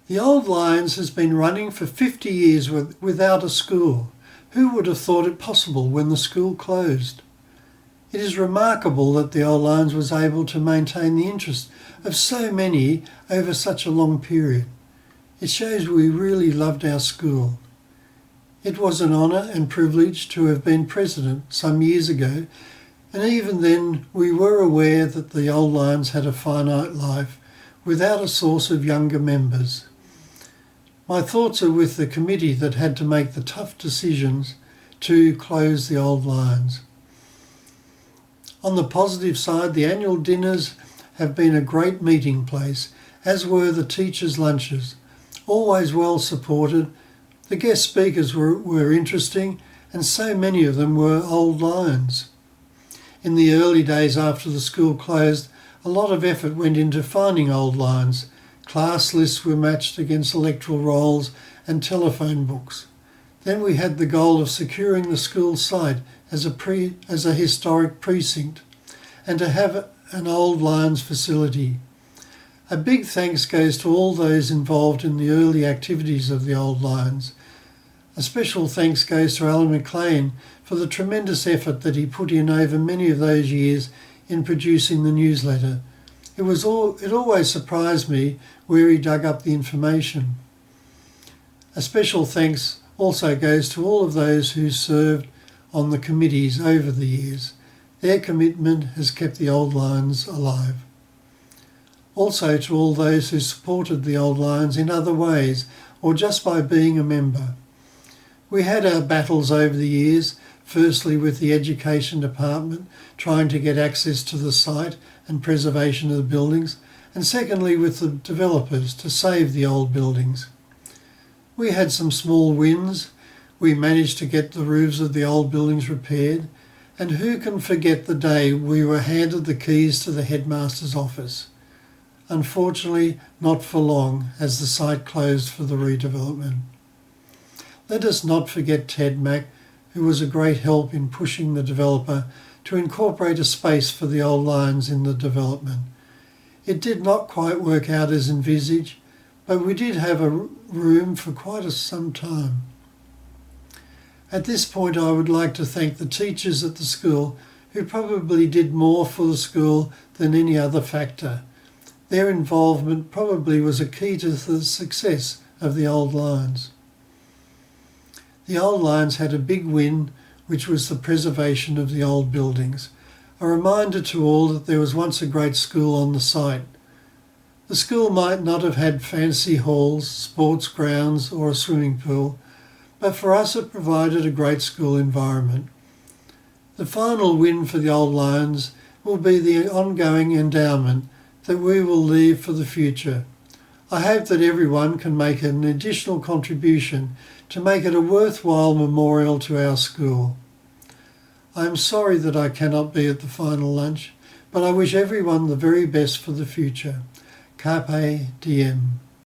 The Old Lions has been running for 50 years without a school. Who would have thought it possible when the school closed? It is remarkable that the Old Lions was able to maintain the interest of so many over such a long period. It shows we really loved our school. It was an honour and privilege to have been president some years ago, and even then we were aware that the Old Lions had a finite life without a source of younger members. My thoughts are with the committee that had to make the tough decisions to close the Old Lions. On the positive side, the annual dinners have been a great meeting place, as were the teachers' lunches. Always well supported. The guest speakers were interesting, and so many of them were Old Lions. In the early days after the school closed, a lot of effort went into finding Old Lions. Class lists were matched against electoral rolls and telephone books. Then we had the goal of securing the school site as a historic precinct and to have an Old Lions facility. A big thanks goes to all those involved in the early activities of the Old Lions. A special thanks goes to Alan McLean for the tremendous effort that he put in over many of those years in producing the newsletter. It always surprised me where he dug up the information. A special thanks also goes to all of those who served on the committees over the years. Their commitment has kept the Old Lions alive. Also to all those who supported the Old Lions in other ways or just by being a member. We had our battles over the years, firstly with the Education Department trying to get access to the site and preservation of the buildings, and secondly with the developers to save the old buildings. We had some small wins. We managed to get the roofs of the old buildings repaired, and who can forget the day we were handed the keys to the headmaster's office? Unfortunately, not for long, as the site closed for the redevelopment. Let us not forget Ted Mack, who was a great help in pushing the developer to incorporate a space for the Old Lions in the development. It did not quite work out as envisaged, but we did have a room for quite some time. At this point, I would like to thank the teachers at the school who probably did more for the school than any other factor. Their involvement probably was a key to the success of the Old Lions. The Old Lions had a big win, which was the preservation of the old buildings, a reminder to all that there was once a great school on the site. The school might not have had fancy halls, sports grounds or a swimming pool, but for us it provided a great school environment. The final win for the Old Lions will be the ongoing endowment that we will leave for the future. I hope that everyone can make an additional contribution to make it a worthwhile memorial to our school. I am sorry that I cannot be at the final lunch, but I wish everyone the very best for the future. Carpe diem.